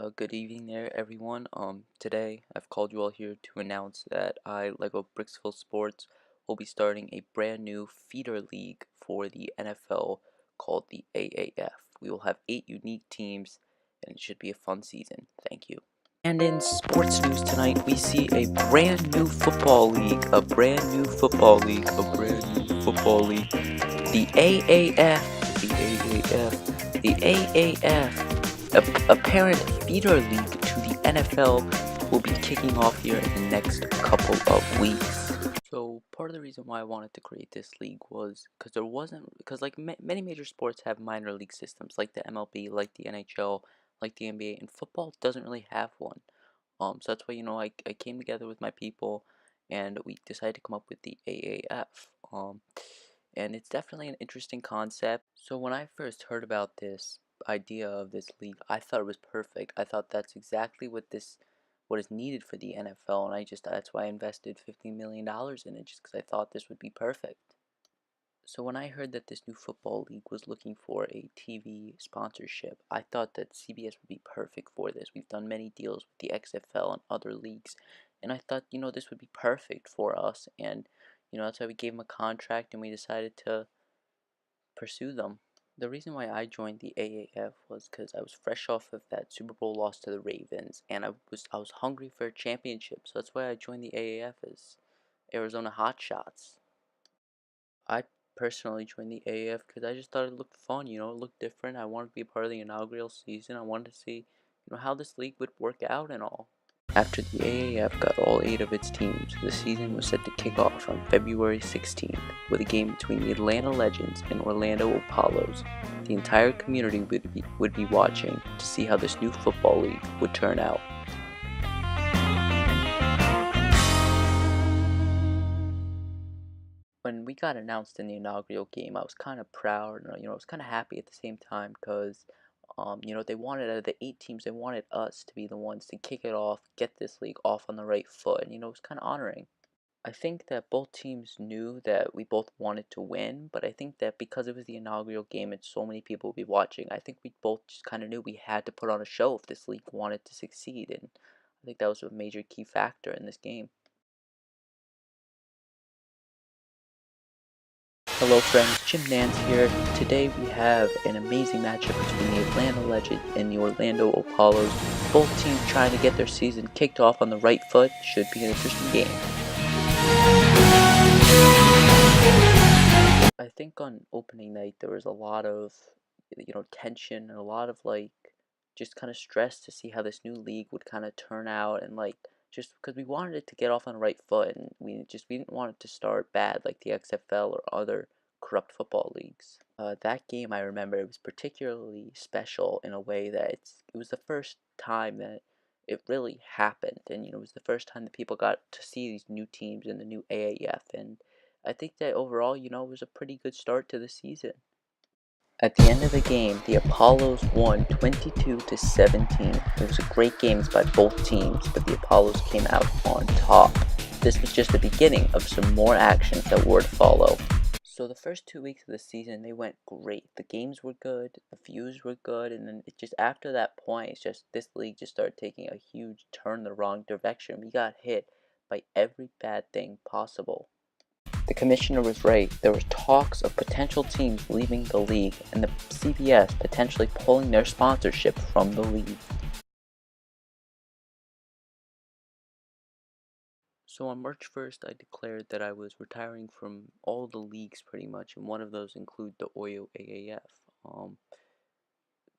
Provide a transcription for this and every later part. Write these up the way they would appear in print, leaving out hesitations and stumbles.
Good evening there, everyone. Today I've called you all here to announce that Lego Brixville Sports, will be starting a brand new feeder league for the NFL called the AAF. We will have 8 unique teams, and it should be a fun season. Thank you. And in sports news tonight, we see a brand new football league, a brand new football league, a brand new football league. The AAF, the AAF, the AAF, a parent feeder league to the NFL, will be kicking off here in the next couple of weeks. So part of the reason why I wanted to create this league was because like many major sports have minor league systems, like the MLB, like the NHL, like the NBA, and football doesn't really have one. So that's why I came together with my people, and we decided to come up with the AAF. And it's definitely an interesting concept. So when I first heard about this idea of this league, I thought it was perfect. I thought that's exactly what is needed for the NFL, and that's why I invested $15 million in it, just because I thought this would be perfect. So when I heard that this new football league was looking for a TV sponsorship, I thought that CBS would be perfect for this. We've done many deals with the XFL and other leagues, and I thought, this would be perfect for us, and that's why we gave them a contract and we decided to pursue them. The reason why I joined the AAF was because I was fresh off of that Super Bowl loss to the Ravens, and I was hungry for a championship. So that's why I joined the AAF as Arizona Hotshots. I personally joined the AAF because I just thought it looked fun. It looked different. I wanted to be a part of the inaugural season. I wanted to see, how this league would work out and all. After the AAF got all 8 of its teams, the season was set to kick off on February 16th with a game between the Atlanta Legends and Orlando Apollos. The entire community would be watching to see how this new football league would turn out. When we got announced in the inaugural game, I was kind of proud, and I was kind of happy at the same time because, they wanted out of the 8 teams, they wanted us to be the ones to kick it off, get this league off on the right foot, and it was kind of honoring. I think that both teams knew that we both wanted to win, but I think that because it was the inaugural game and so many people would be watching, I think we both just kind of knew we had to put on a show if this league wanted to succeed, and I think that was a major key factor in this game. Hello friends, Jim Nance here. Today we have an amazing matchup between the Atlanta Legend and the Orlando Apollos. Both teams trying to get their season kicked off on the right foot. Should be an interesting game. I think on opening night there was a lot of tension and a lot of just kind of stress to see how this new league would kind of turn out, and just because we wanted it to get off on the right foot, and we didn't want it to start bad like the XFL or other corrupt football leagues. That game, I remember, it was particularly special in a way that it was the first time that it really happened, and it was the first time that people got to see these new teams in the new AAF, and I think that overall, it was a pretty good start to the season. At the end of the game, the Apollos won 22-17. It was a great game by both teams, but the Apollos came out on top. This was just the beginning of some more actions that were to follow. So the first 2 weeks of the season, they went great. The games were good, the views were good, and then it just after that point, it's just this league just started taking a huge turn the wrong direction. We got hit by every bad thing possible. The commissioner was right. There was talks of potential teams leaving the league and the CBS potentially pulling their sponsorship from the league. So on March 1st, I declared that I was retiring from all the leagues pretty much, and one of those include the Oyo AAF.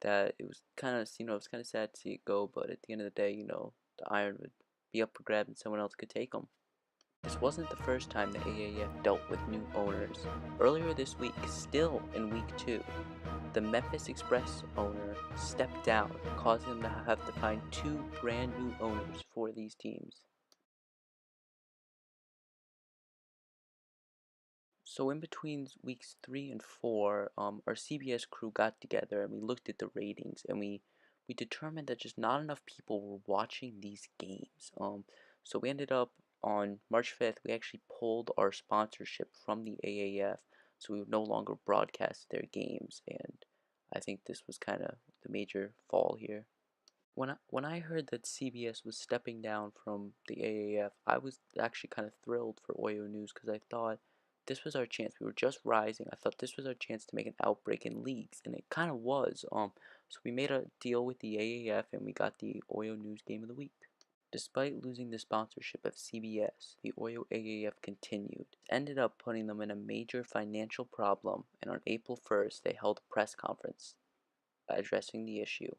That it was kind of, it's kind of sad to see it go, but at the end of the day, the iron would be up for grabs and someone else could take them. This wasn't the first time the AAF dealt with new owners. Earlier this week, still in week 2, the Memphis Express owner stepped down, causing them to have to find 2 brand new owners for these teams. So in between weeks 3 and 4, our CBS crew got together and we looked at the ratings, and we determined that just not enough people were watching these games. So we ended up on March 5th, we actually pulled our sponsorship from the AAF, so we would no longer broadcast their games, and I think this was kind of the major fall here. When I heard that CBS was stepping down from the AAF, I was actually kind of thrilled for Oyo News because I thought this was our chance. We were just rising. I thought this was our chance to make an outbreak in leagues, and it kind of was. So we made a deal with the AAF, and we got the Oyo News Game of the Week. Despite losing the sponsorship of CBS, the Oyo AAF continued. It ended up putting them in a major financial problem, and on April 1st, they held a press conference addressing the issue.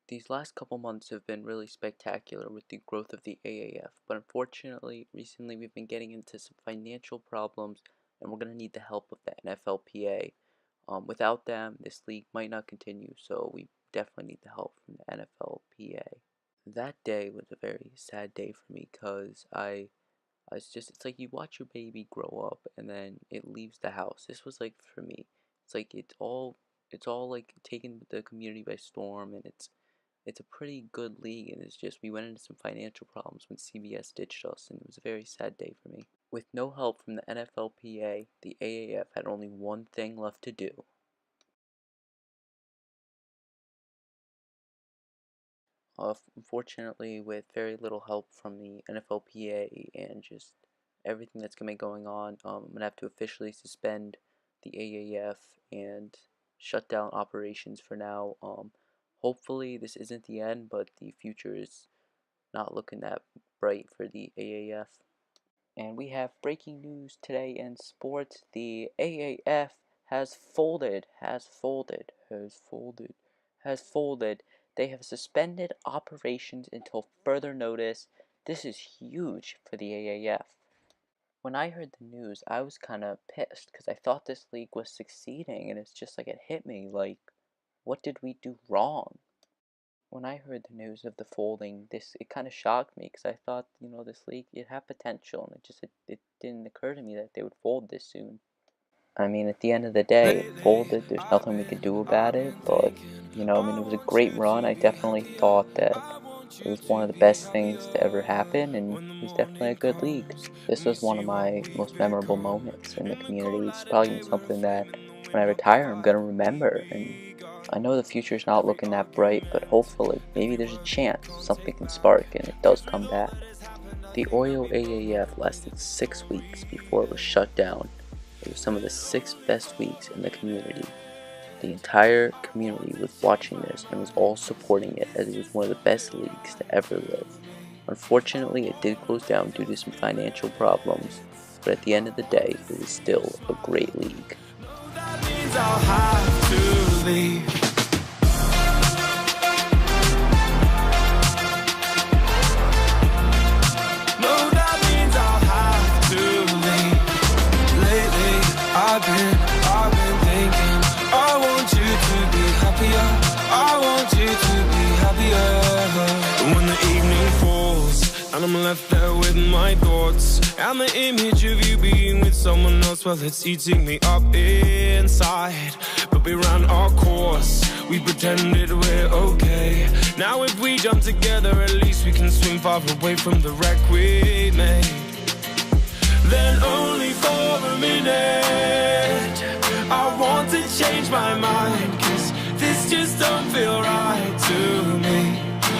These last couple months have been really spectacular with the growth of the AAF, but unfortunately, recently we've been getting into some financial problems, and we're going to need the help of the NFLPA. Without them, this league might not continue, so we definitely need the help from the NFLPA. That day was a very sad day for me because it's like you watch your baby grow up and then it leaves the house. This was like for me, it's like it's all like taken the community by storm, and it's a pretty good league, and it's just we went into some financial problems when CBS ditched us, and it was a very sad day for me. With no help from the NFLPA, the AAF had only one thing left to do. Unfortunately, with very little help from the NFLPA and just everything that's going to be going on, I'm going to have to officially suspend the AAF and shut down operations for now. Hopefully this isn't the end, but the future is not looking that bright for the AAF. And we have breaking news today in sports. The AAF has folded, has folded. They have suspended operations until further notice. This is huge for the AAF. When I heard the news, I was kind of pissed because I thought this league was succeeding, and it's just like it hit me like, what did we do wrong? When I heard the news of the folding, it kind of shocked me because I thought, this league, it had potential, and it didn't occur to me that they would fold this soon. I mean, at the end of the day, it folded. There's nothing we could do about it, but, it was a great run. I definitely thought that it was one of the best things to ever happen, and it was definitely a good league. This was one of my most memorable moments in the community. It's probably something that when I retire, I'm going to remember, and I know the future's not looking that bright, but hopefully, maybe there's a chance something can spark and it does come back. The Oyo AAF lasted 6 weeks before it was shut down. It was some of the 6 best weeks in the community. The entire community was watching this and was all supporting it as it was one of the best leagues to ever live. Unfortunately, it did close down due to some financial problems, but at the end of the day, it was still a great league. I'll have to leave. No, that means I'll have to leave. Lately, I've been thinking, I want you to be happier. I want you to be happier. When the evening falls and I'm left there with my thoughts and the image of you being with someone else, well, it's eating me up inside. But we ran our course, we pretended we're okay. Now if we jump together, at least we can swim far away from the wreck we made. Then only for a minute, I want to change my mind, 'cause this just don't feel right to me.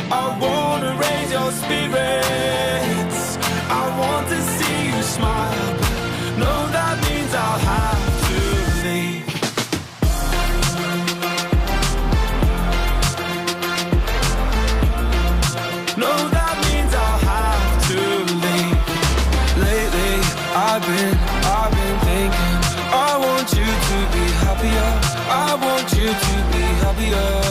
I wanna raise your spirits, I want to see you smile, but no, that means I'll have to leave. No, that means I'll have to leave. Lately, I've been thinking, I want you to be happier. I want you to be happier.